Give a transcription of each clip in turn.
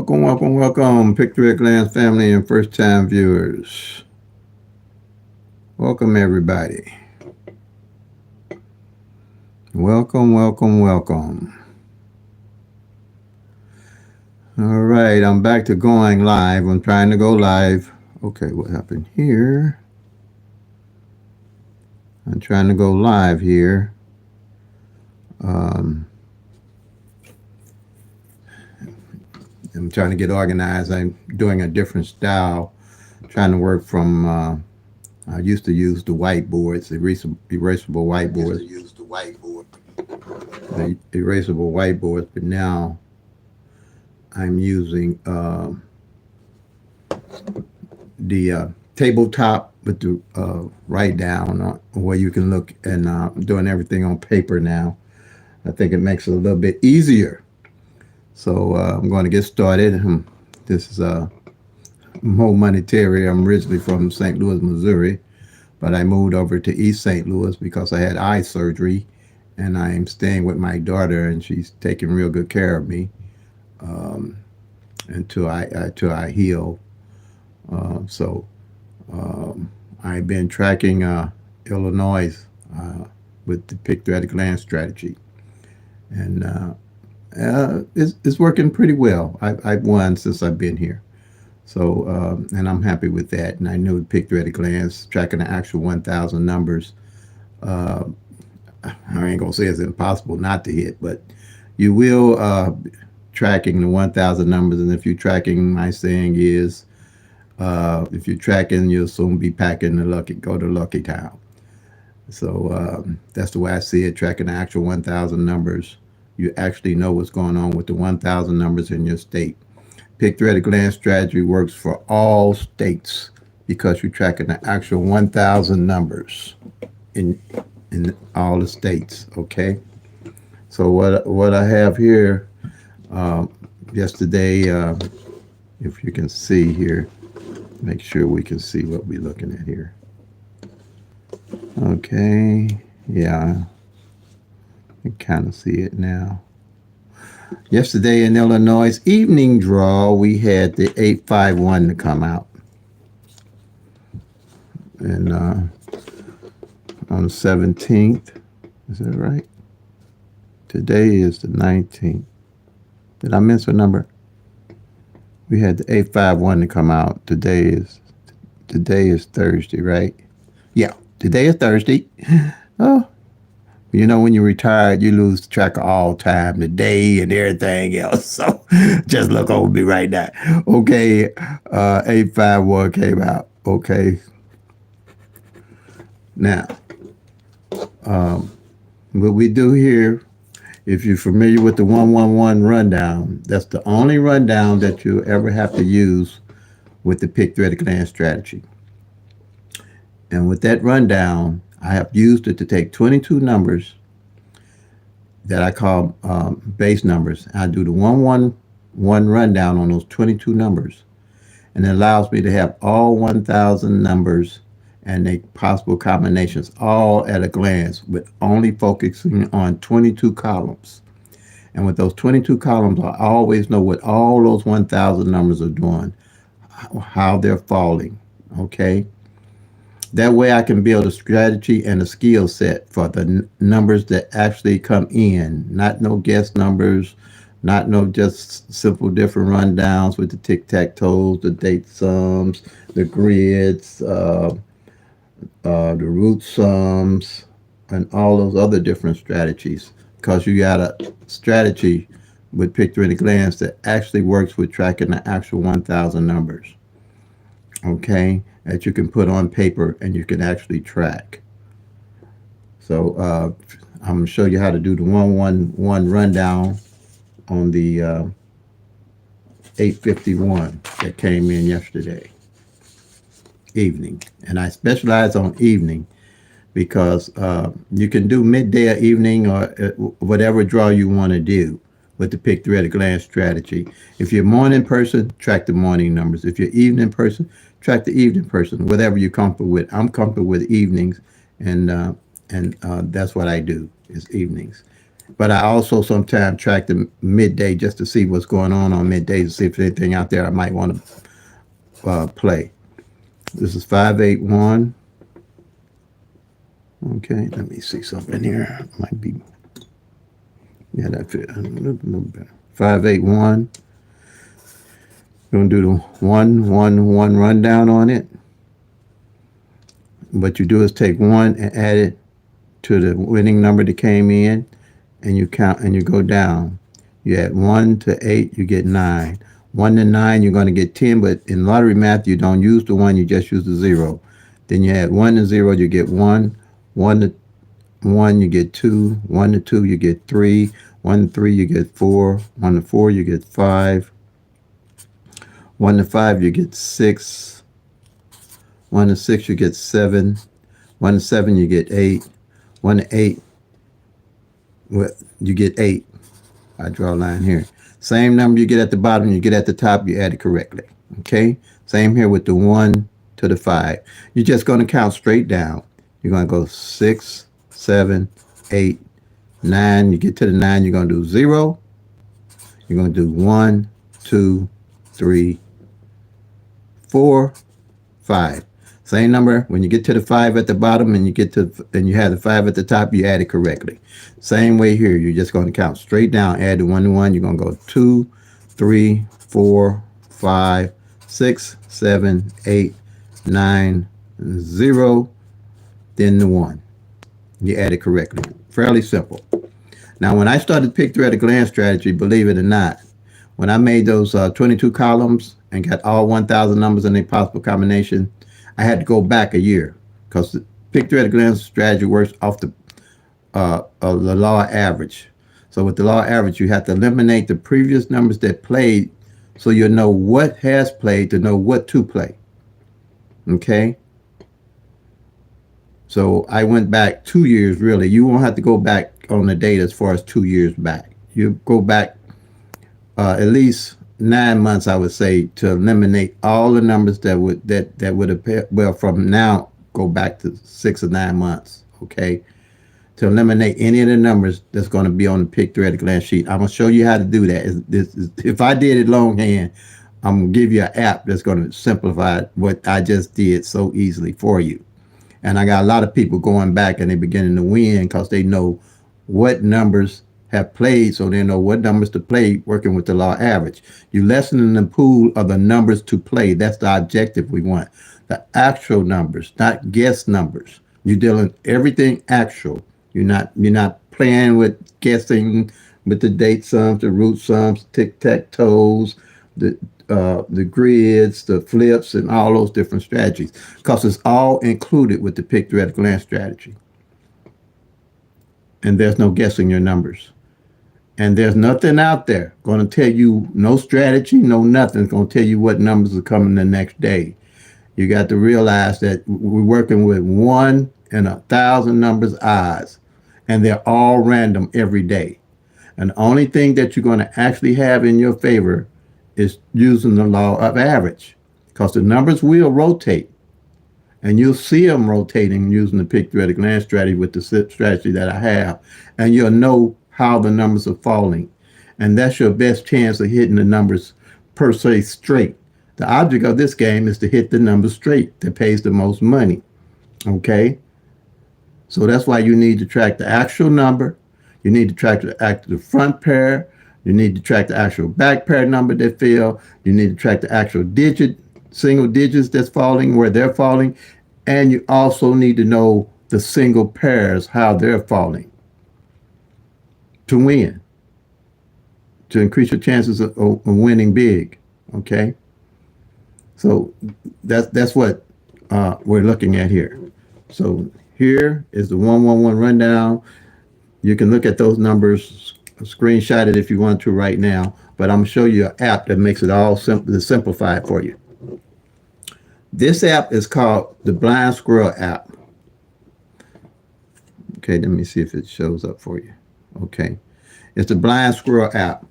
Welcome, welcome, welcome, Pick-3 Glance family and first-time viewers. Welcome, everybody. Welcome, welcome, welcome. All right, I'm back to going live. I'm trying to go live. Okay, what happened here? I'm trying to go live here. I'm trying to get organized. I'm doing a different style, trying to work from, I used to use the whiteboards, erasable whiteboards, the erasable whiteboards, but now I'm using the tabletop with the write down where you can look, and doing everything on paper now. I think it makes it a little bit easier. So I'm going to get started. This is Mo Money Terry. I'm originally from St. Louis, Missouri, but I moved over to East St. Louis because I had eye surgery, and I'm staying with my daughter, and she's taking real good care of me until I heal. So I've been tracking Illinois with the Pick-3 at a Glance strategy, and it's working pretty well. I've won since I've been here. So, and I'm happy with that. And I knew Pick-3 at a Glance, tracking the actual 1,000 numbers. I ain't going to say it's impossible not to hit, but you will tracking the 1,000 numbers. And if you're tracking, my saying is, if you're tracking, you'll soon be packing go to Lucky Town. So that's the way I see it, tracking the actual 1,000 numbers. You actually know what's going on with the 1,000 numbers in your state. Pick-3 at a Glance strategy works for all states because you're tracking the actual 1,000 numbers in all the states. Okay. So what I have here yesterday, if you can see here, make sure we can see what we're looking at here. Okay. Yeah. You kind of see it now. Yesterday in Illinois evening draw, we had the 851 to come out. And on the 17th, is that right? Today is the 19th. Did I miss a number? We had the 851 to come out. Today is Thursday, right? Yeah, today is Thursday. Oh, you know, when you're retired, you lose track of all time, the day and everything else. So just look over me right now. Okay, 851 came out. Okay. Now, what we do here, if you're familiar with the 111 rundown, that's the only rundown that you ever have to use with the Pick-3 at a Glance strategy. And with that rundown, I have used it to take 22 numbers that I call base numbers. I do the 111 rundown on those 22 numbers. And it allows me to have all 1,000 numbers and the possible combinations all at a glance, with only focusing on 22 columns. And with those 22 columns, I always know what all those 1,000 numbers are doing, how they're falling. Okay. That way I can build a strategy and a skill set for the numbers that actually come in, not no guess numbers, not no just simple different rundowns with the tic-tac-toes, the date sums, the grids, the root sums, and all those other different strategies. Because you got a strategy with Pick-3 at a Glance that actually works with tracking the actual 1,000 numbers. Okay, that you can put on paper and you can actually track. So I'm going to show you how to do the 111 rundown on the 851 that came in yesterday evening. And I specialize on evening because you can do midday or evening or whatever draw you want to do with the Pick-3 at a Glance strategy. If you're a morning person, track the morning numbers. If you're an evening person, track the evening person, whatever you're comfortable with. I'm comfortable with evenings, and that's what I do, is evenings. But I also sometimes track the midday just to see what's going on midday to see if there's anything out there I might want to play. This is 581. Okay, let me see something here. Might be, yeah, that's it. A little better. 581. We're going to do the 111 rundown on it. What you do is take 1 and add it to the winning number that came in, and you count and you go down. You add 1 to 8, you get 9. 1 to 9, you're going to get 10, but in lottery math, you don't use the 1, you just use the 0. Then you add 1 to 0, you get 1. 1 to 1, you get 2. 1 to 2, you get 3. 1 to 3, you get 4. 1 to 4, you get 5. 1 to 5, you get 6. 1 to 6, you get 7. 1 to 7, you get 8. 1 to 8, well, you get 8. I draw a line here. Same number you get at the bottom, you get at the top, you add it correctly. Okay? Same here with the 1 to the 5. You're just going to count straight down. You're going to go 6, 7, 8, 9. You get to the 9, you're going to do 0. You're going to do 1, 2, 3, 4, 5. Same number. When you get to the 5 at the bottom and you have the 5 at the top, you add it correctly. Same way here. You're just going to count straight down. Add the 1 to 1. You're going to go 2, 3, 4, 5, 6, 7, 8, 9, 0. Then the 1. You add it correctly. Fairly simple. Now, when I started PICK-3 at a glance strategy, believe it or not, when I made those 22 columns and got all 1,000 numbers in a possible combination, I had to go back a year because the PICK-3 at a glance strategy works off the law of average. So with the law of average, you have to eliminate the previous numbers that played so you'll know what has played to know what to play. Okay? So I went back 2 years, really. You won't have to go back on the date as far as 2 years back. You go back at least 9 months, I would say, to eliminate all the numbers that would appear. Well, from now, go back to 6 or 9 months, okay, to eliminate any of the numbers that's going to be on the PICK-3 at a glance sheet. I'm going to show you how to do that. If I did it longhand, I'm going to give you an app that's going to simplify what I just did so easily for you. And I got a lot of people going back and they're beginning to win because they know what numbers have played, so they know what numbers to play working with the law average. You lessen the pool of the numbers to play. That's the objective we want. The actual numbers, not guess numbers. You're dealing everything actual. You're not playing with guessing with the date sums, the root sums, tic-tac-toes, the grids, the flips, and all those different strategies, because it's all included with the PICK-3 at a glance strategy. And there's no guessing your numbers. And there's nothing out there going to tell you, no strategy, no nothing is going to tell you what numbers are coming the next day. You got to realize that we're working with 1 in 1,000 numbers odds, and they're all random every day. And the only thing that you're going to actually have in your favor is using the law of average, because the numbers will rotate. And you'll see them rotating using the PICK-3 at a glance strategy with the strategy that I have. And you'll know how the numbers are falling. And that's your best chance of hitting the numbers per se straight. The object of this game is to hit the numbers straight that pays the most money. Okay? So that's why you need to track the actual number. You need to track the front pair. You need to track the actual back pair number that fell. You need to track the actual single digits that's falling, where they're falling. And you also need to know the single pairs, how they're falling, to win, to increase your chances of winning big. Okay? So that's what we're looking at here. So here is the 111 rundown. You can look at those numbers, screenshot it if you want to right now, but I'm going to show you an app that makes it all simplified for you. This app is called the Blind Squirrel app. Okay, let me see if it shows up for you. Okay, it's the Blind Squirrel app.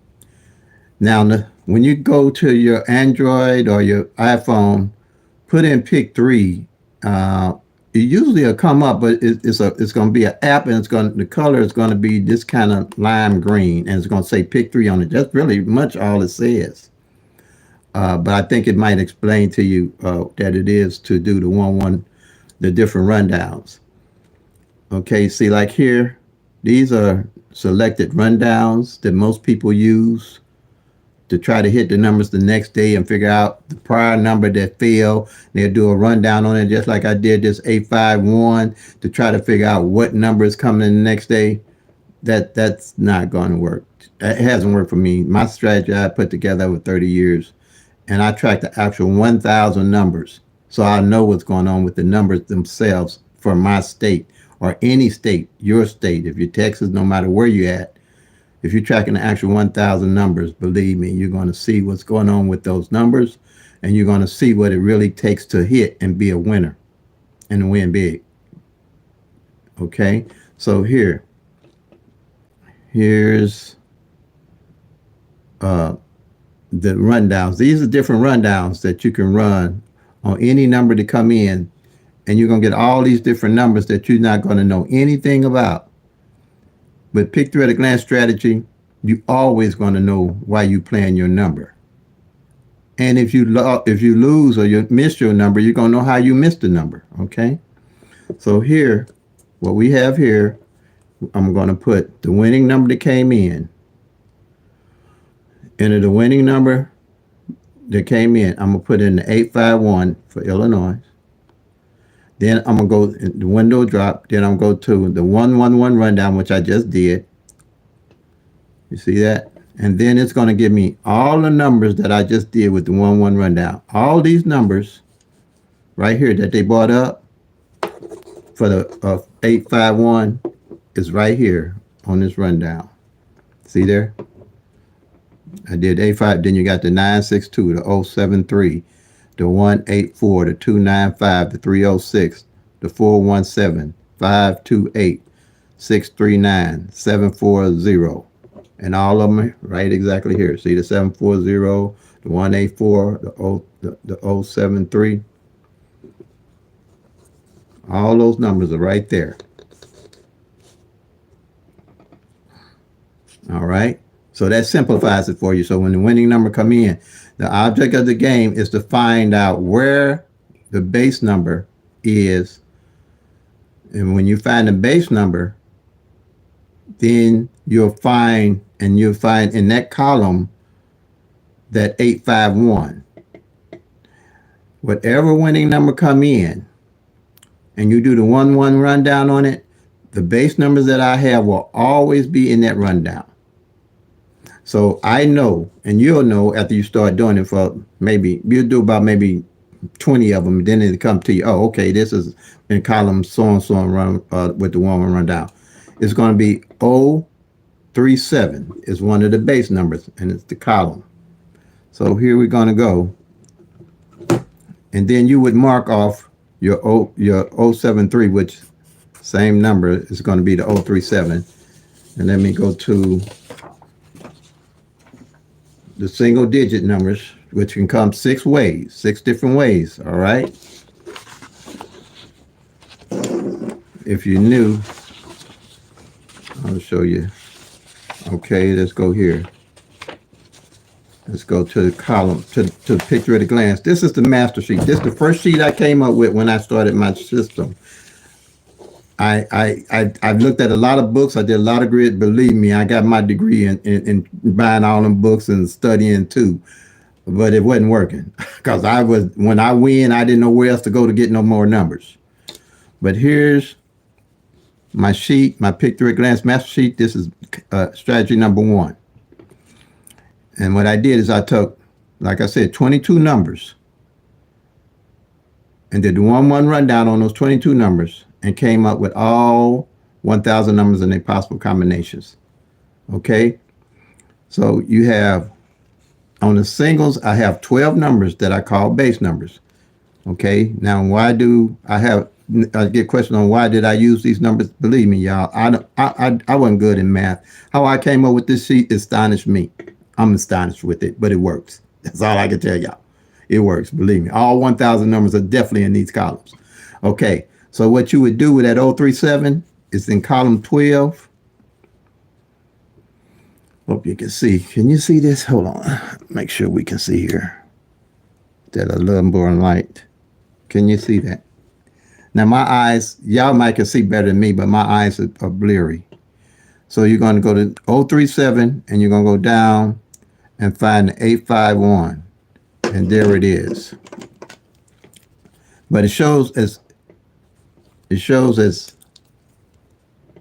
Now, when you go to your Android or your iPhone, put in PICK-3 it usually will come up, but it's going to be an app, and the color is going to be this kind of lime green, and it's going to say PICK-3 on it. That's really much all it says. But I think it might explain to you that it is to do the different rundowns. Okay, see, like here, these are selected rundowns that most people use to try to hit the numbers the next day and figure out the prior number that failed. They'll do a rundown on it, just like I did this 851, to try to figure out what number is coming in the next day. That's not going to work. It hasn't worked for me. My strategy I put together over 30 years, and I track the actual 1,000 numbers, so I know what's going on with the numbers themselves for my state or any state, your state. If you're Texas, no matter where you're at, if you're tracking the actual 1,000 numbers, believe me, you're going to see what's going on with those numbers, and you're going to see what it really takes to hit and be a winner and win big. Okay, so here's the rundowns. These are different rundowns that you can run on any number to come in, and you're going to get all these different numbers that you're not going to know anything about. With PICK-3 at a glance strategy, you always going to know why you playing your number. And if you lose or you miss your number, you're going to know how you missed the number. Okay. So here, what we have here, I'm going to put the winning number that came in. Enter the winning number that came in. I'm going to put in the 851 for Illinois. Then I'm going to go in the window drop. Then I'm going to go to the 111 rundown, which I just did. You see that? And then it's going to give me all the numbers that I just did with the 111 rundown. All these numbers right here that they brought up for the 851 is right here on this rundown. See there? I did 85. Then you got the 962, the 073. The 184, the 295, the 306, the 417, 528, 639, 740, and all of them right exactly here. See the 740, the 184, the 073. All those numbers are right there. All right. So that simplifies it for you. So when the winning number come in, the object of the game is to find out where the base number is. And when you find the base number, then you'll find in that column that 851. Whatever winning number come in, and you do the 1-1 rundown on it, the base numbers that I have will always be in that rundown. So I know, and you'll know after you start doing it for you'll do about maybe 20 of them, and then it'll come to you, oh, okay, this is in column so-and-so and run with the 1-1 rundown. It's going to be 037 is one of the base numbers, and it's the column. So here we're going to go. And then you would mark off your 073, which same number is going to be the 037. And let me go to the single digit numbers, which can come 6 ways, 6 different ways. All right. If you're new, I'll show you. Okay, let's go here. Let's go to the column, to the picture at a glance. This is the master sheet. This is the first sheet I came up with when I started my system. I've looked at a lot of books. I did a lot of grid. Believe me, I got my degree in buying all them books and studying too. But it wasn't working because when I win, I didn't know where else to go to get no more numbers. But here's my sheet, my PICK-3 at glance master sheet. This is strategy number 1. And what I did is I took, like I said, 22 numbers and did the 1-1 rundown on those 22 numbers and came up with all 1,000 numbers and their possible combinations. Okay. So you have, on the singles, I have 12 numbers that I call base numbers. Okay. Now, why do I get questions on why did I use these numbers? Believe me, y'all, I wasn't good in math. How I came up with this sheet astonished me. I'm astonished with it, but it works. That's all I can tell y'all. It works. Believe me. All 1,000 numbers are definitely in these columns. Okay. So what you would do with that 037 is in column 12. Hope you can see. Can you see this? Hold on. Make sure we can see here. That a little more light. Can you see that? Now my eyes, y'all might can see better than me, but my eyes are blurry. So you're going to go to 037 and you're going to go down and find the 851. And there it is. But it shows as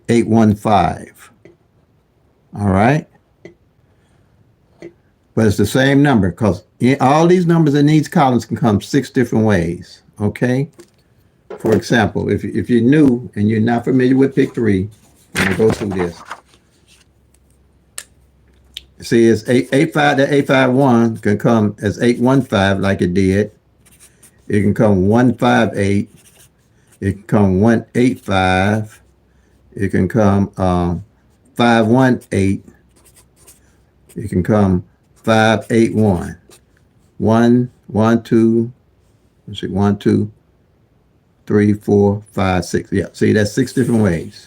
815. All right. But it's the same number because all these numbers in these columns can come 6 different ways. Okay. For example, if you're new and you're not familiar with PICK-3, I'm going to go through this. See, it's 885 to 851 can come as 815 like it did. It can come 158. It can come 185. It can come 518. It can come 581. 1, 2, let's see, 1, 2, 3, 4, 5, 6. Yeah, see, that's 6 different ways.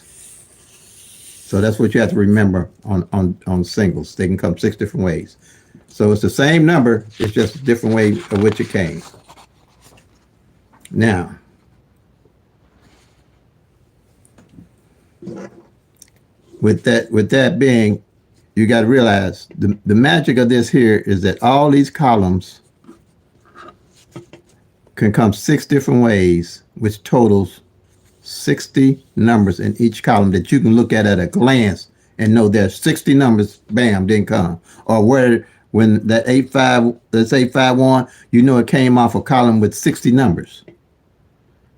So that's what you have to remember on singles. They can come 6 different ways. So it's the same number, it's just a different way of which it came. Now, with that being, you got to realize the magic of this here is that all these columns can come 6 different ways, which totals 60 numbers in each column that you can look at a glance and know there's 60 numbers, bam, didn't come. Or where when that 851, you know it came off a column with 60 numbers.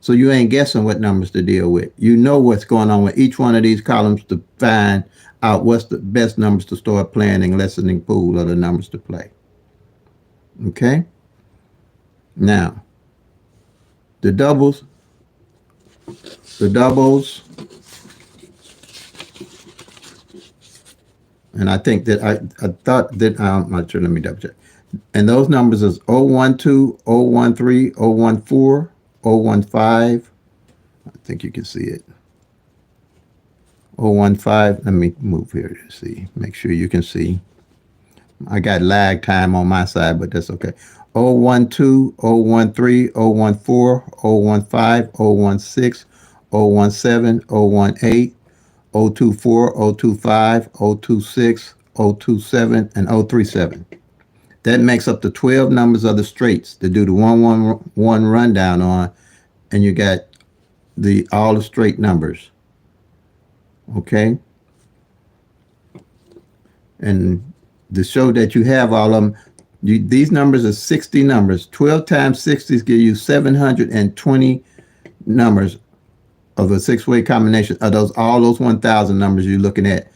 So you ain't guessing what numbers to deal with. You know what's going on with each one of these columns to find out what's the best numbers to start playing and lessening pool of the numbers to play. Okay? Now, the doubles, and I think that I thought that, I'm not sure, let me double check. And those numbers is 012, 013, 014, 015. I think you can see it. 015. Let me move here to see. Make sure you can see. I got lag time on my side, but that's okay. 012, 013, 014, 015, 016, 017, 018, 024, 025, 026, 027, and 037. That makes up the 12 numbers of the straights to do the 111 rundown on, and you got all the straight numbers. Okay? And to show that you have all of them, these numbers are 60 numbers. 12 times 60 give you 720 numbers of a 6-way combination of all those 1,000 numbers you're looking at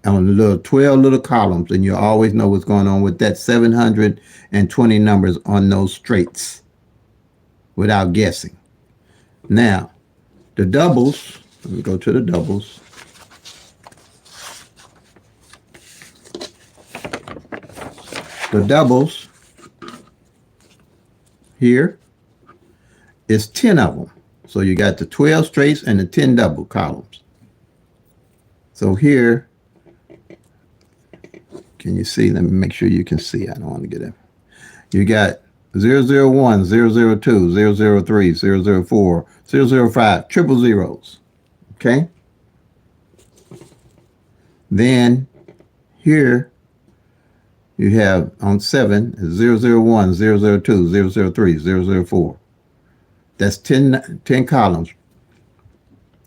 on the little 12 little columns, and you always know what's going on with that 720 numbers on those straights without guessing. Now, the doubles, let me go to the doubles. The doubles here is 10 of them. So you got the 12 straights and the 10 double columns. So here, can you see? Let me make sure you can see. I don't want to get it. You got 001, 002, 003, 004, 005, triple zeros. Okay? Then here you have on 7, 001, 002, 003, 004. That's 10 columns.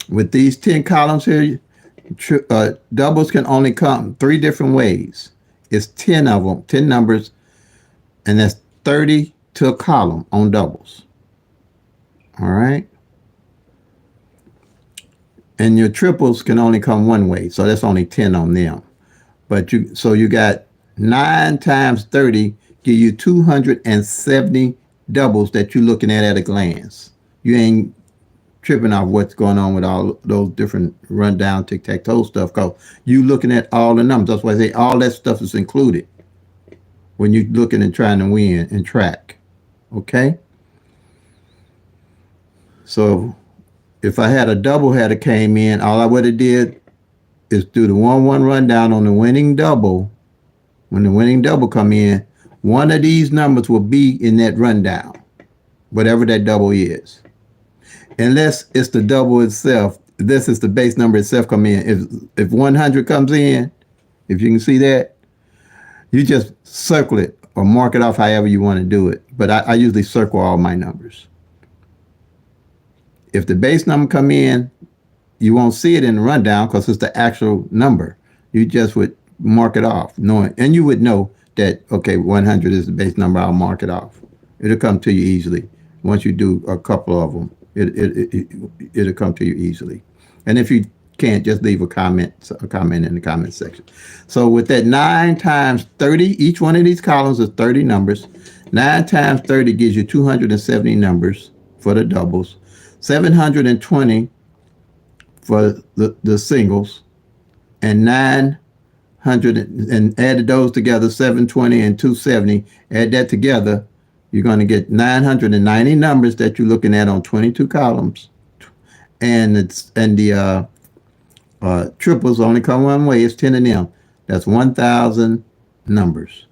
With these 10 columns here, doubles can only come 3 different ways. It's 10 of them, 10 numbers, and that's 30 to a column on doubles. All right? And your triples can only come one way, so that's only 10 on them. But you got 9 times 30 give you 270 doubles that you're looking at a glance. You ain't tripping off what's going on with all those different rundown tic-tac-toe stuff, because you looking at all the numbers. That's why I say all that stuff is included when you're looking and trying to win and track. Okay? So if I had a double header came in, all I would have did is do the 1-1 rundown on the winning double. When the winning double come in, one of these numbers will be in that rundown, whatever that double is. Unless it's the double itself, this is the base number itself come in. If 100 comes in, if you can see that, you just circle it or mark it off however you want to do it. But I usually circle all my numbers. If the base number come in, you won't see it in the rundown because it's the actual number. You just would mark it off, knowing, and you would know that, okay, 100 is the base number, I'll mark it off. It'll come to you easily. Once you do a couple of them, it'll come to you easily. And if you can't, just leave a comment in the comment section. So with that 9 times 30, each one of these columns is 30 numbers. 9 times 30 gives you 270 numbers for the doubles, 720 for the singles, and 900, and added those together, 720 and 270, add that together, you're going to get 990 numbers that you're looking at on 22 columns. And the triples only come one way, it's 10 of them. That's 1,000 numbers.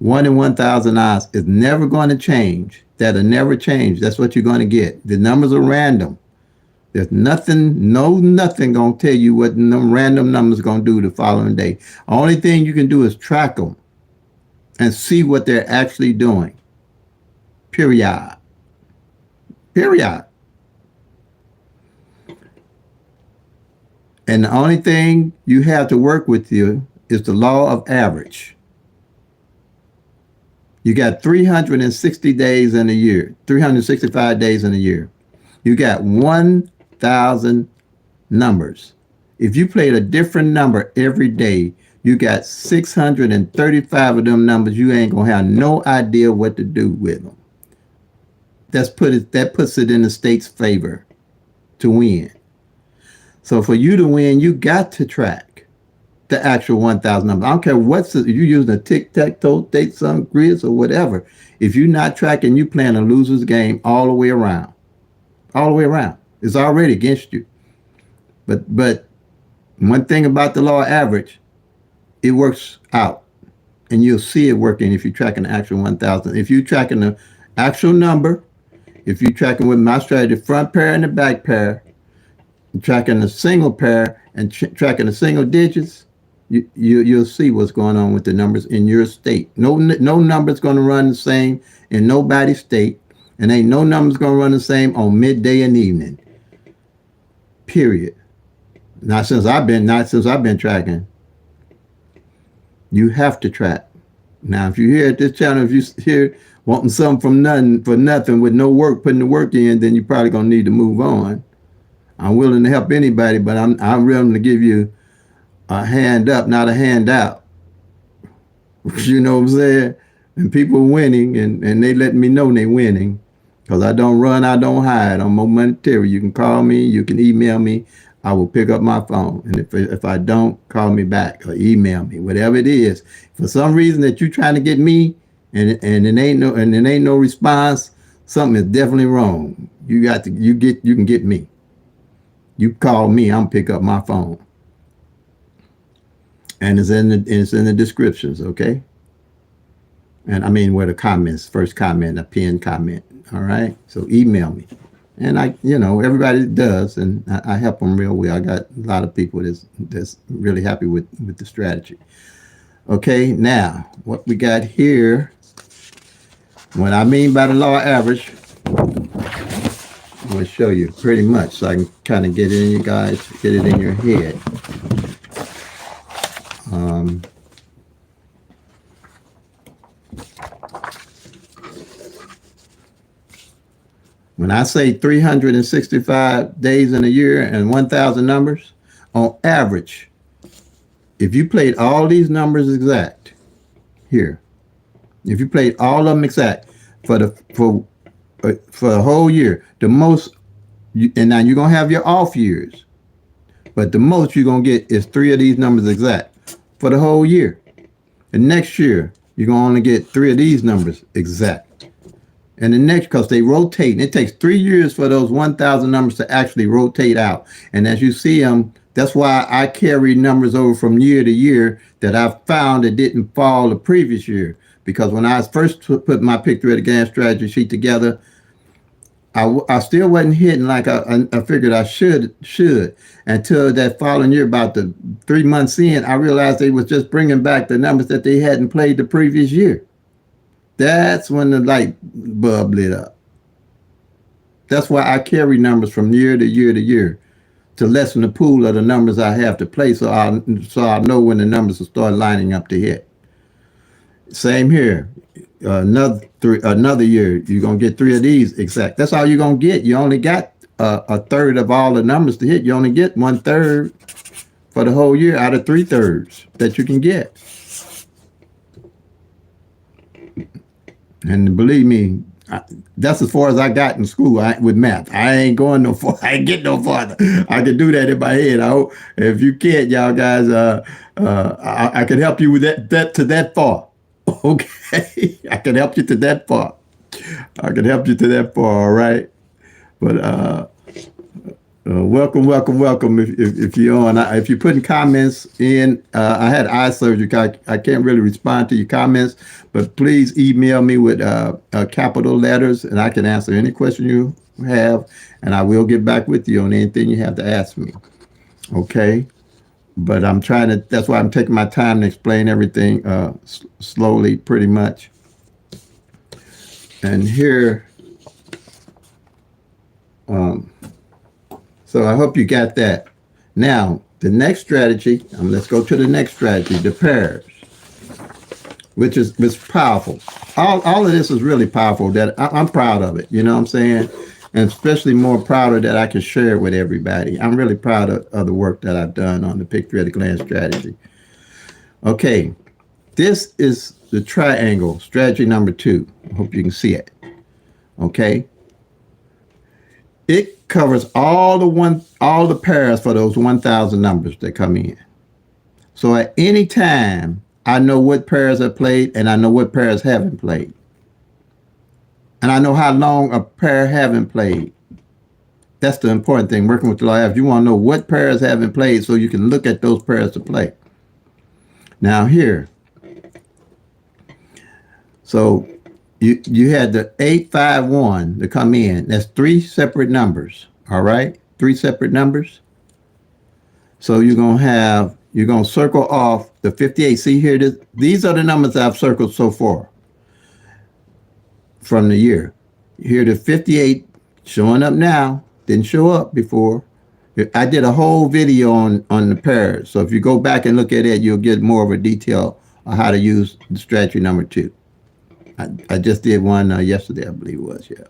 1 in 1,000 odds is never going to change. That'll never change. That's what you're going to get. The numbers are random. There's nothing going to tell you what random numbers are going to do the following day. Only thing you can do is track them and see what they're actually doing. Period. Period. And the only thing you have to work with you is the law of average. You got 360 days in a year, 365 days in a year. You got 1,000 numbers. If you played a different number every day, you got 635 of them numbers. You ain't gonna have no idea what to do with them. That puts it in the state's favor to win. So for you to win, you got to track the actual 1,000 numbers. I don't care what's you using a tic-tac-toe, date some grids or whatever. If you're not tracking, you playing a loser's game all the way around. All the way around. It's already against you. But one thing about the law of average, it works out. And you'll see it working if you're tracking the actual 1,000. If you're tracking the actual number, if you're tracking with my strategy, front pair and the back pair, tracking the single pair and tracking the single digits, you'll see what's going on with the numbers in your state. No number's going to run the same in nobody's state, and ain't no number's going to run the same on midday and evening. Period. Not since I've been tracking. You have to track. Now, if you're here at this channel, if you're here wanting something for nothing with no work, putting the work in, then you're probably going to need to move on. I'm willing to help anybody, but I'm willing to give you a hand up, not a handout. You know what I'm saying? And people winning, and they letting me know they winning, because I don't run, I don't hide. I'm more monetary. You can call me, you can email me. I will pick up my phone, and if I don't, call me back or email me, whatever it is. For some reason that you're trying to get me, and it ain't no response, something is definitely wrong. You can get me. You call me, I'm pick up my phone. And it's in the descriptions, okay? And I mean where the comments, first comment, a pinned comment, all right? So email me. And everybody does, and I help them real well. I got a lot of people that's really happy with the strategy. Okay, now what we got here, what I mean by the law of average, I'm going to show you pretty much so I can kind of get it in you guys, get it in your head. When I say 365 days in a year and 1,000 numbers, on average, if you played all these numbers exact here, if you played all of them exact for a whole year, the most, and now you're going to have your off years, but the most you're going to get is 3 of these numbers exact for the whole year. And next year, you're going to only get 3 of these numbers exact. And the next, because they rotate, and it takes 3 years for those 1,000 numbers to actually rotate out. And as you see them, that's why I carry numbers over from year to year that I found that didn't fall the previous year. Because when I first put my PICK-3 Advanced strategy sheet together, I still wasn't hitting like I figured I should until that following year, about the 3 months in, I realized they was just bringing back the numbers that they hadn't played the previous year. That's when the light bulb lit up. That's why I carry numbers from year to year to year, to lessen the pool of the numbers I have to play, so I'll know when the numbers will start lining up to hit. Same here. Another year, you're gonna get 3 of these exact. That's all you're gonna get. You only got a third of all the numbers to hit. You only get 1/3 for the whole year out of 3/3 that you can get. And believe me, that's as far as I got in school with math. I ain't going no far. I ain't getting no farther. I can do that in my head. I hope if you can't, y'all guys, I can help you with that to that far. Okay, I can help you to that far. I can help you to that far. All right, but welcome, welcome, welcome. If you're on, if you're putting comments in, I had eye surgery. I can't really respond to your comments, but please email me with capital letters, and I can answer any question you have, and I will get back with you on anything you have to ask me. Okay. But I'm trying to, that's why I'm taking my time to explain everything slowly, pretty much. And here, so I hope you got that. Now, the next strategy, let's go to the next strategy, the pairs, which is powerful. All of this is really powerful. That I'm proud of it. You know what I'm saying? And especially more prouder that I can share it with everybody. I'm really proud of the work that I've done on the PICK-3 at a glance strategy. Okay, this is the triangle, strategy number 2. I hope you can see it. Okay. It covers all the pairs for those 1,000 numbers that come in. So at any time, I know what pairs are played and I know what pairs haven't played. And I know how long a pair haven't played. That's the important thing. Working with the law, you want to know what pairs haven't played so you can look at those pairs to play. Now here, so you had the 851 to come in. That's 3 separate numbers. All right, 3 separate numbers. So you're gonna circle off the 58. See here, these are the numbers I've circled so far from the year. Here the 58 showing up now, didn't show up before. I did a whole video on the pairs. So if you go back and look at it, you'll get more of a detail on how to use the strategy number 2. I just did one yesterday, I believe it was, yeah.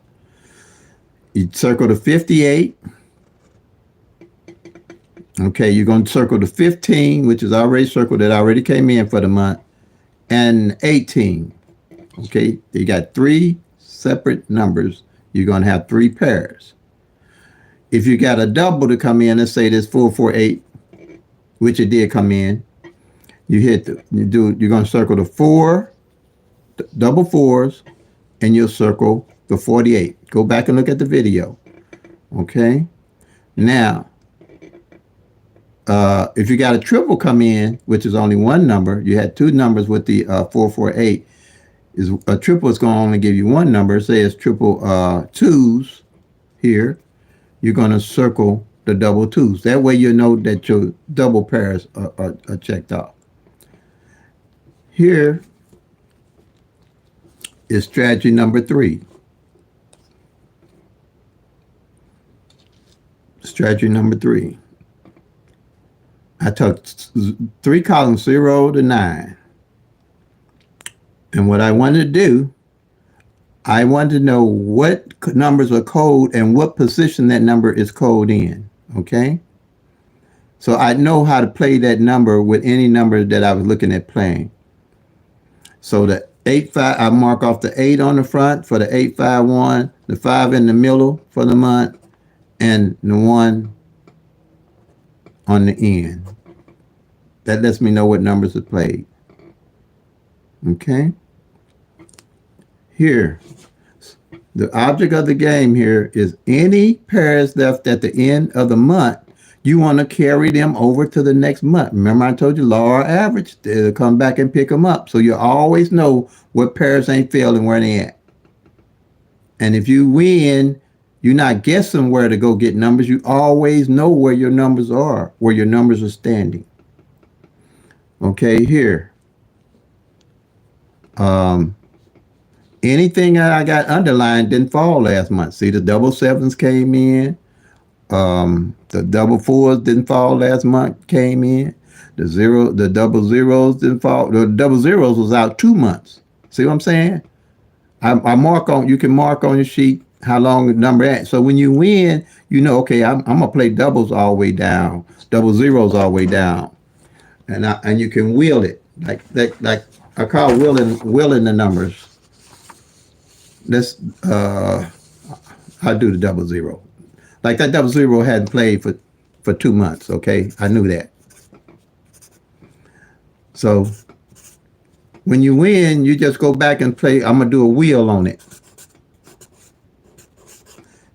You circle the 58. Okay, you're going to circle the 15, which is already circled, that already came in for the month, and 18. Okay, you got 3 separate numbers. You're going to have 3 pairs. If you got a double to come in, let's say this 448, which it did come in, you're going to circle the 4, double 4s, and you'll circle the 48. Go back and look at the video. Okay, now, if you got a triple come in, which is only 1 number, you had 2 numbers with the 448. A triple is going to only give you 1 number. Say it's triple 2s here. You're going to circle the double 2s. That way you know that your double pairs are checked off. Here is strategy number 3. Strategy number 3. I took 3 columns, 0 to 9. And what I wanted to do, I wanted to know what numbers are code and what position that number is code in. Okay? So I know how to play that number with any number that I was looking at playing. So the 85, I mark off the 8 on the front for the 851, the 5 in the middle for the month, and the 1 on the end. That lets me know what numbers are played. Okay? Here, The object of the game here is any pairs left at the end of the month, you want to carry them over to the next month. Remember I told you law or average, they'll come back and pick them up. So you always know what pairs ain't failing where they at. And if you win, you're not guessing where to go get numbers. You always know where your numbers are, where your numbers are standing. Okay, here. Anything that I got underlined didn't fall last month. See, the double sevens came in. The double fours didn't fall last month, came in. The double zeros didn't fall. The double zeros was out 2 months. See what I'm saying? I mark on, you can mark on your sheet how long the number at. So when you win, you know, okay, I'm gonna play doubles all the way down, double zeros all the way down. And you can wheel it. Like I call wheeling the numbers. Let's I do the double zero. Like that double zero hadn't played for 2 months, okay? I knew that. So when you win, you just go back and play. I'm gonna do a wheel on it.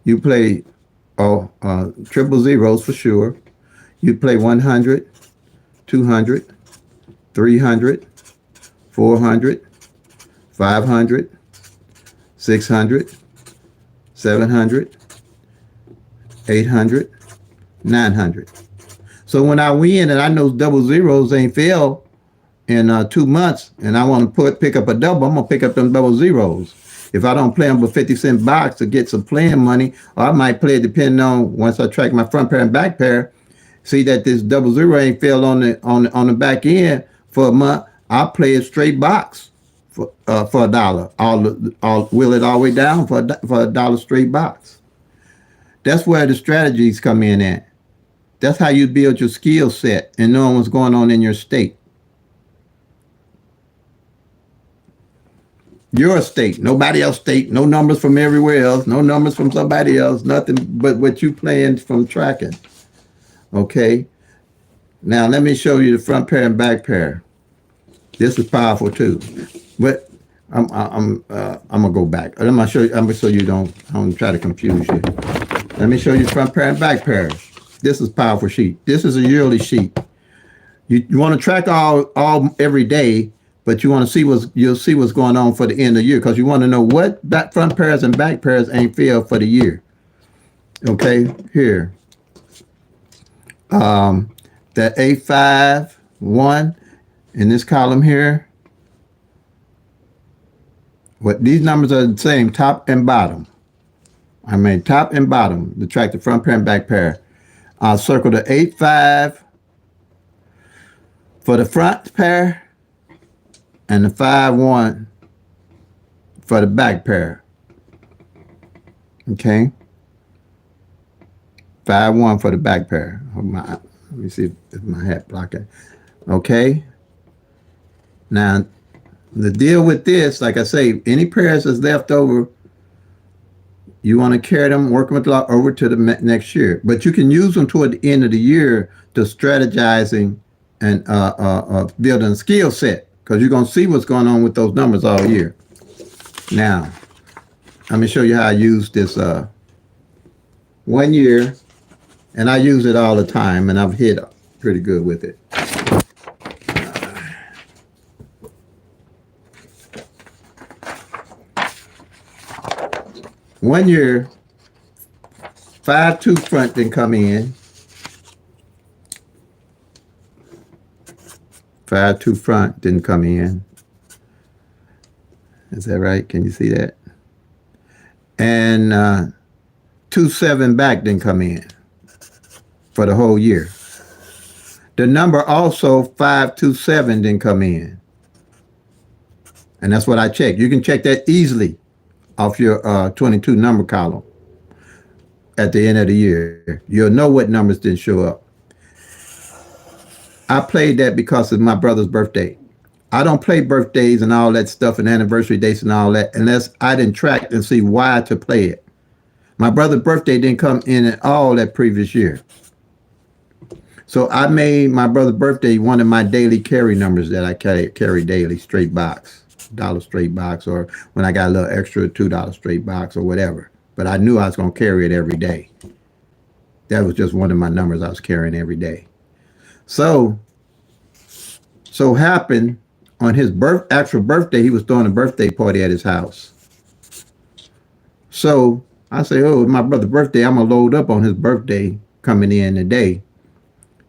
You play triple zeros for sure. You play 100, 200, 300, 400, 500, 600, 700, 800, 900. So when I win and I know double zeros ain't fail in 2 months and I want to pick up a double, I'm going to pick up them double zeros. If I don't play them for 50-cent box to get some playing money, or I might play it depending on once I track my front pair and back pair, see that this double zero ain't failed on the back end for a month, I'll play a straight box for $1. I'll wheel it all the way down for $1 straight box. That's where the strategies come in at. That's how you build your skill set and knowing what's going on in your state. Your state, nobody else's state, no numbers from everywhere else, no numbers from somebody else, nothing but what you playing from tracking. Okay. Now let me show you the front pair and back pair. This is powerful too. But I'm gonna go back. I'm gonna show you. So you don't try to confuse you. Let me show you front pair and back pair. This is powerful sheet. This is a yearly sheet. You want to track all every day, but you want to see you'll see what's going on for the end of the year because you want to know what front pairs and back pairs ain't failed for the year. Okay, here. The 851 in this column here. What these numbers are the same, top and bottom. I mean top and bottom to track the front pair and back pair. I'll circle the 8-5 for the front pair and the 5-1 for the back pair. Okay. 5-1 for the back pair. Let me see if my hat blocking. Okay. Now the deal with this, like I say, any pairs that's left over, you want to carry them, work them over to the next year. But you can use them toward the end of the year to strategizing and building a skill set because you're going to see what's going on with those numbers all year. Now, let me show you how I use this 1 year, and I use it all the time, and I've hit pretty good with it. 1 year, 5-2 front didn't come in. 5-2 front didn't come in. Is that right? Can you see that? And 2-7 back didn't come in for the whole year. The number also 5-2-7 didn't come in. And that's what I checked. You can check that easily off your 22 number column at the end of the year. You'll know what numbers didn't show up. I played that because of my brother's birthday. I don't play birthdays and all that stuff and anniversary dates and all that unless I didn't track and see why to play it. My brother's birthday didn't come in at all that previous year. So I made my brother's birthday one of my daily carry numbers that I carry daily, straight box. $2 straight box, or when I got a little extra, $2 straight box or whatever. But I knew I was going to carry it every day. That was just one of my numbers I was carrying every day. So happened on his actual birthday, he was throwing a birthday party at his house. So I say, oh, it's my brother's birthday. I'm going to load up on his birthday coming in today.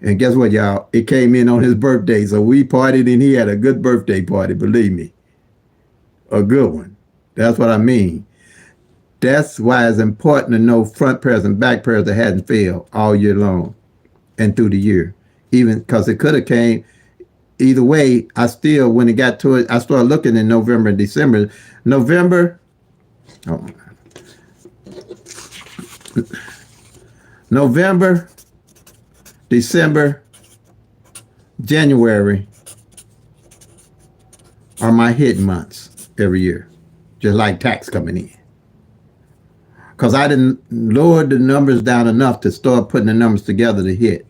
And guess what, y'all? It came in on his birthday. So we partied and he had a good birthday party, believe me. A good one. That's what I mean. That's why it's important to know front pairs and back pairs that hadn't failed all year long and through the year. Even because it could have came either way. I still, when it got to it, I started looking in November and December. November, December, January are my hit months every year, just like tax coming in. Because I didn't lower the numbers down enough to start putting the numbers together to hit.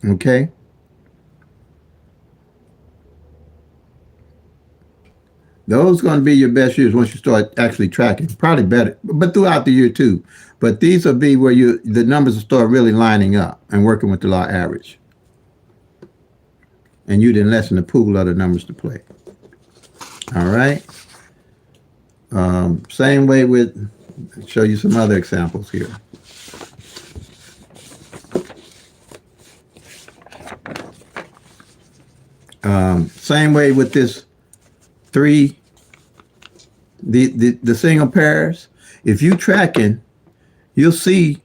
Okay? Those are going to be your best years once you start actually tracking. Probably better, but throughout the year too. But these will be where the numbers will start really lining up and working with the law average. And you didn't lessen the pool of the numbers to play. All right? Same way with, show you some other examples here. Same way with this three, the single pairs. If you tracking, you'll see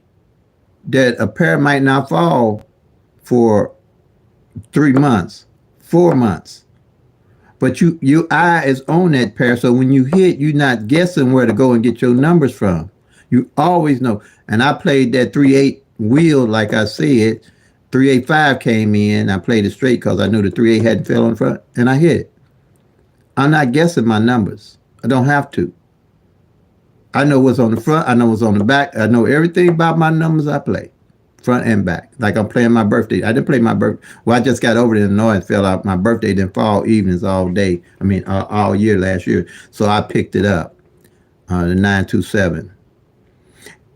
that a pair might not fall for 3 months, 4 months. But your eye is on that pair, so when you hit, you're not guessing where to go and get your numbers from. You always know. And I played that 3-8 wheel, like I said. 3-8-5 came in. I played it straight because I knew the 3-8 hadn't fell in front, and I hit it. I'm not guessing my numbers. I don't have to. I know what's on the front. I know what's on the back. I know everything about my numbers I play, front and back. Like I'm playing my birthday. I didn't play my birthday. Well, I just got over it in Illinois and fell out. My birthday didn't fall evenings all day. I mean, all year last year. So I picked it up, the 927.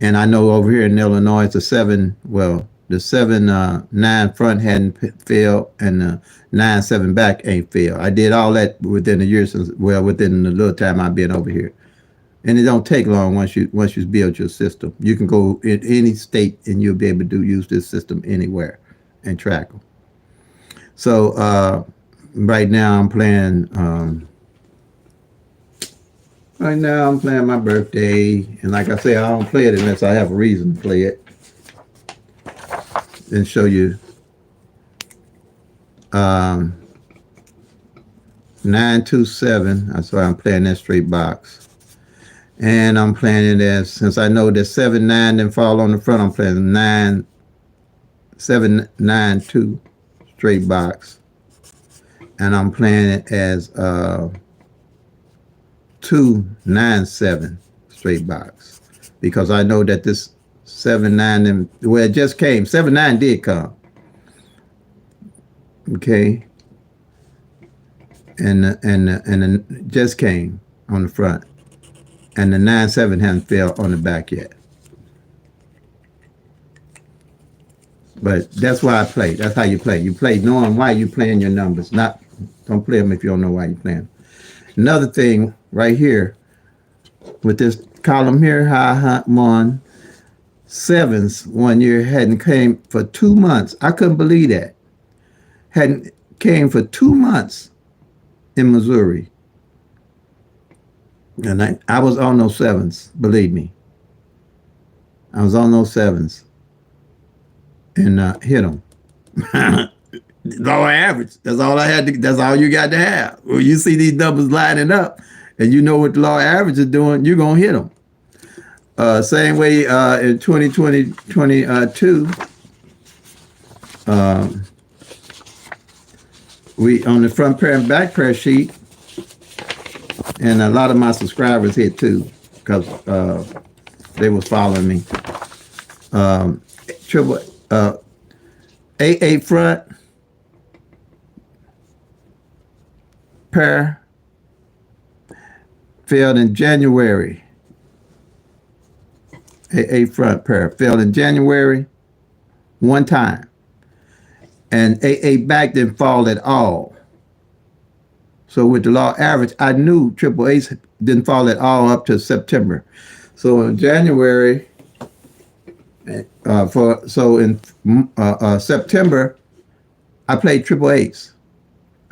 And I know over here in Illinois, it's a 7, well, the 7-9 front hadn't failed, and the 9-7 back ain't failed. I did all that within a year, within the little time I've been over here. And it don't take long once you build your system. You can go in any state and you'll be able to use this system anywhere and track them. So right now I'm playing. Right now I'm playing my birthday, and like I say, I don't play it unless I have a reason to play it. And show you 927. That's why I'm playing that straight box. And I'm playing it as, since I know that 7-9 didn't fall on the front, I'm playing 9-7-9-2 straight box. And I'm playing it as 2-9-7 straight box. Because I know that this 7-9, and well, it just came. 7-9 did come. Okay. And just came on the front. And the 9-7 hasn't fell on the back yet. But that's why I play. That's how you play. You play knowing why you're playing your numbers. Don't play them if you don't know why you're playing. Another thing right here with this column here, how I'm on 7s one year hadn't came for 2 months. I couldn't believe that. Hadn't came for 2 months in Missouri. And I was on those 7s, believe me. I was on those 7s and hit them. Lower average. That's all I had to. That's all you got to have. When you see these numbers lining up, and you know what the lower average is doing, you're gonna hit them. Same way in 2022. We on the front pair and back pair sheet. And a lot of my subscribers hit too, because they was following me. 8-8 front, pair failed in January. A front pair failed in January one time. And A back didn't fall at all. So with the law average, I knew triple A's didn't fall at all up to September. So in January, in September, I played triple A's.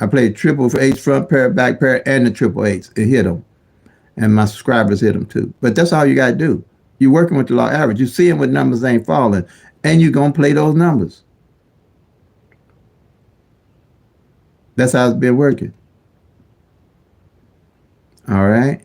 I played triple for A's front pair, back pair, and the triple A's. It hit them. And my subscribers hit them too. But that's all you got to do. You're working with the law average. You're seeing what numbers ain't falling. And you're going to play those numbers. That's how it's been working. All right.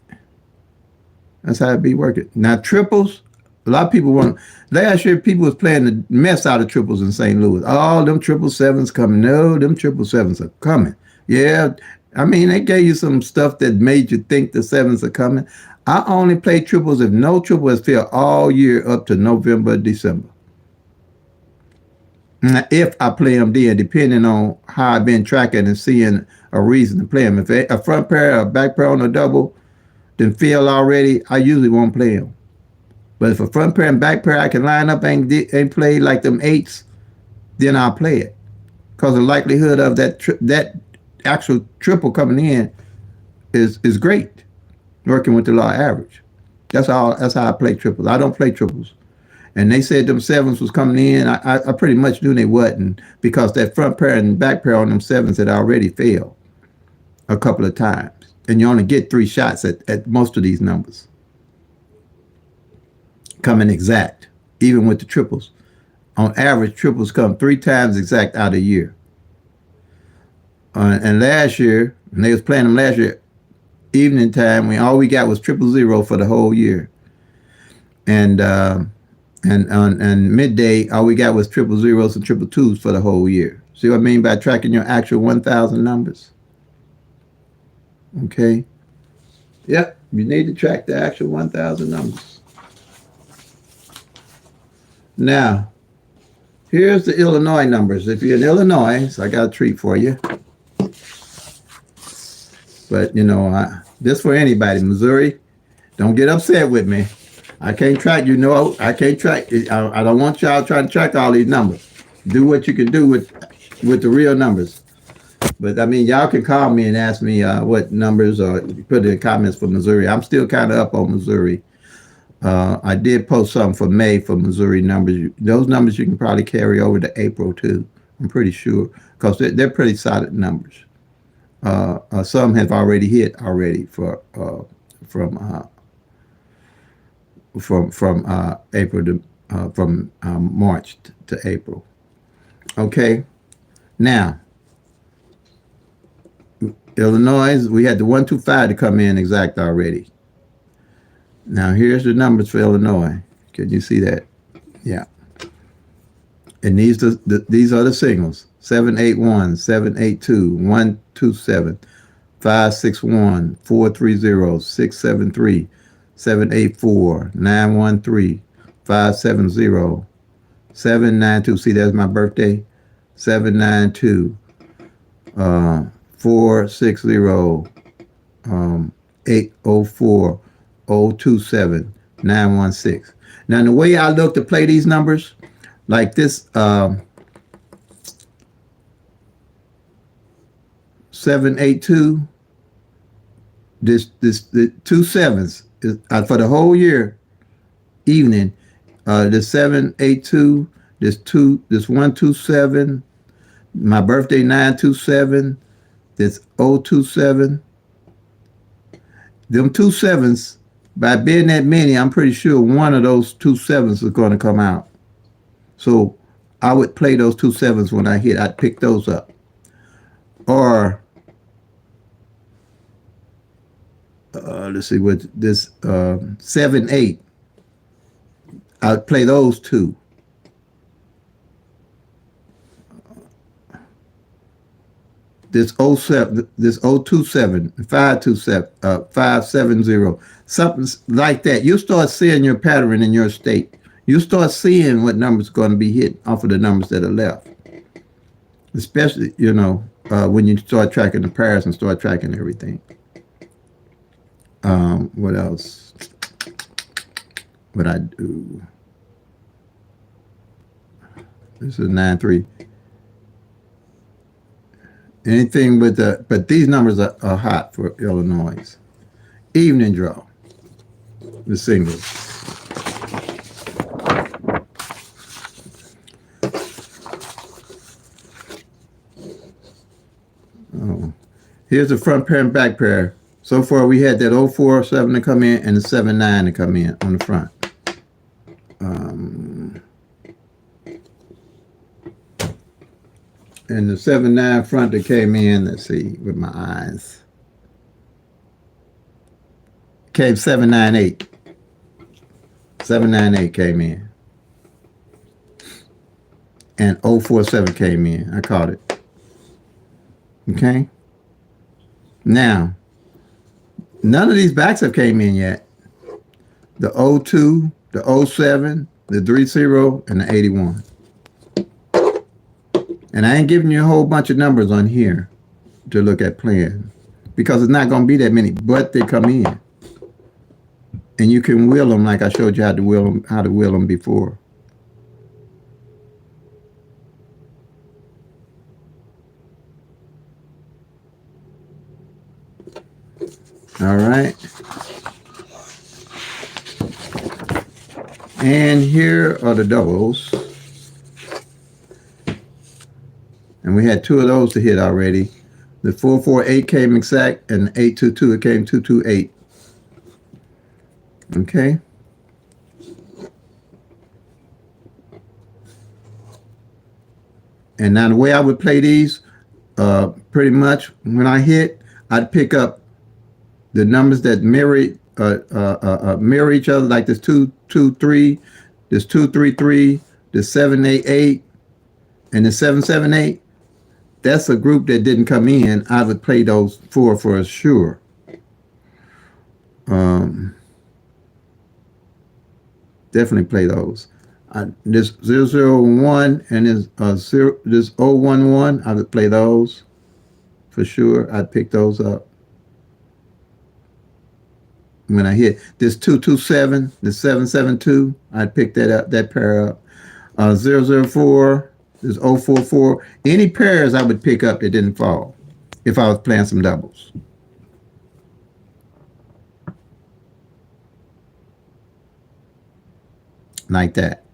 That's how it be working. Now, triples, a lot of people want, last year people was playing the mess out of triples in St. Louis. Oh, them 777s coming. No, them 777s are coming. Yeah, I mean, they gave you some stuff that made you think the sevens are coming. I only play triples if no triple has failed all year up to November, December. Now, if I play them then, depending on how I've been tracking and seeing a reason to play them. If a front pair, a back pair on a double, then fail already, I usually won't play them. But if a front pair and back pair I can line up and play like them eights, then I'll play it. Because the likelihood of that actual triple coming in is great, working with the law average. That's how I play triples. I don't play triples. And they said them sevens was coming in. I pretty much knew they wasn't, because that front pair and back pair on them sevens had already failed a couple of times. And you only get 3 shots at most of these numbers coming exact, even with the triples. On average, triples come 3 times exact out of a year. And last year, when they was playing them last year, evening time, all we got was 000 for the whole year. And midday, all we got was 000s and 222s for the whole year. See what I mean by tracking your actual 1,000 numbers? Okay. Yep, you need to track the actual 1,000 numbers. Now, here's the Illinois numbers. If you're in Illinois, so I got a treat for you. But, you know, this for anybody. Missouri, don't get upset with me. I can't track, I can't track. I don't want y'all trying to track all these numbers. Do what you can do with the real numbers. But, I mean, y'all can call me and ask me what numbers, or put in the comments for Missouri. I'm still kind of up on Missouri. I did post something for May for Missouri numbers. Those numbers you can probably carry over to April, too. I'm pretty sure, because they're pretty solid numbers. Some have already hit from April to from March to April. Okay, now Illinois, we had the 125 to come in exact already. Now here's the numbers for Illinois. Can you see that? Yeah. And these are the singles: 781, 782, 127, 561, 430, 673, 784, 913, 570, 792. See, that's my birthday. 792, 460, 804, 027, 916. Now, the way I look to play these numbers, like this, 782, the 2 sevens is, for the whole year evening. The 782, this 127, my birthday 927, this 027. Them 2 sevens, by being that many, I'm pretty sure one of those 2 sevens is going to come out. So I would play those 2 sevens when I hit. I'd pick those up. Or let's see what this 7 8. I'd play those 2. This 07, this 027, 527, 570, something like that. You start seeing your pattern in your state. You start seeing what numbers are going to be hit off of the numbers that are left. Especially, you know, when you start tracking the pairs and start tracking everything. What else? What I do? This is 9-3. Anything with but these numbers are hot for Illinois. Evening draw, the singles. Oh, here's the front pair and back pair. So far, we had that 047 to come in and the 79 to come in on the front. And the 79 front that came in, let's see, with my eyes. Came 798. 798 came in. And 047 came in. I caught it. Okay? Now, none of these backs have came in yet. The 02, the 07, the 30, and the 81. And I ain't giving you a whole bunch of numbers on here to look at playing because it's not going to be that many, but they come in. And you can wheel them like I showed you how to wheel them before. All right. And here are the doubles. And we had two of those to hit already. The 448 came exact, and the 822, it came 228. Okay. And now the way I would play these, pretty much when I hit, I'd pick up the numbers that mirror each other, like this 223, this 233, this 788, and the 778. That's a group that didn't come in. I would play those four for sure. Definitely play those. This 001 and this 011, I would play those for sure. I'd pick those up. When I hit this 227, the 772, I'd pick that pair up. 004, this 044, any pairs I would pick up that didn't fall if I was playing some doubles. Like that.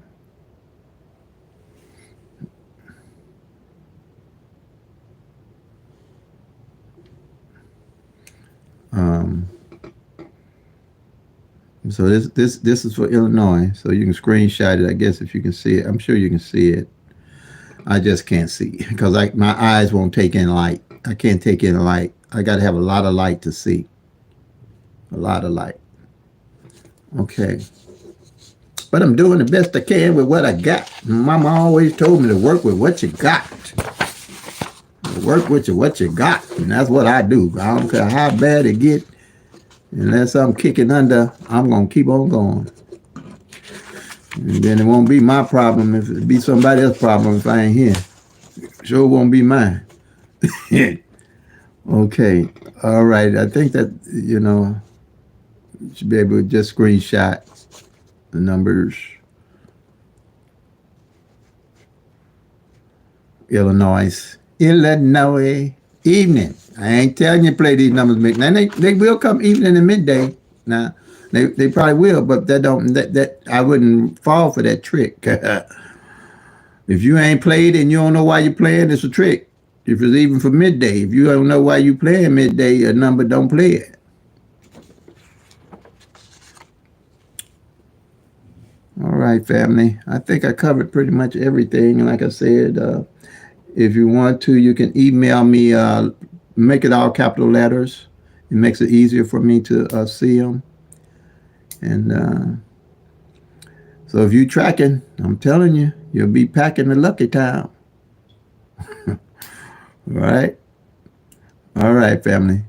So this is for Illinois. So you can screenshot it, I guess, if you can see it. I'm sure you can see it. I just can't see because my eyes won't take in light. I can't take in light. I got to have a lot of light to see. A lot of light. Okay. But I'm doing the best I can with what I got. Mama always told me to work with what you got. Work with what you got. And that's what I do. I don't care how bad it get. Unless I'm kicking under, I'm going to keep on going. And then it won't be my problem if it be somebody else's problem if I ain't here. Sure won't be mine. Okay. All right. I think that, you should be able to just screenshot the numbers. Illinois. Evening. I ain't telling you to play these numbers. Now they will come evening and midday. Now they probably will, but that I wouldn't fall for that trick. If you ain't played and you don't know why you're playing, it's a trick. If it's even for midday, if you don't know why you playing midday, a number don't play it. All right, family. I think I covered pretty much everything. And like I said, if you want to, you can email me. Make it all capital letters. It makes it easier for me to see them. And so if you're tracking, I'm telling you, you'll be packing the lucky town. All right? All right, family.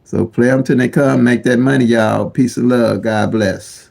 So play them till they come. Make that money, y'all. Peace and love. God bless.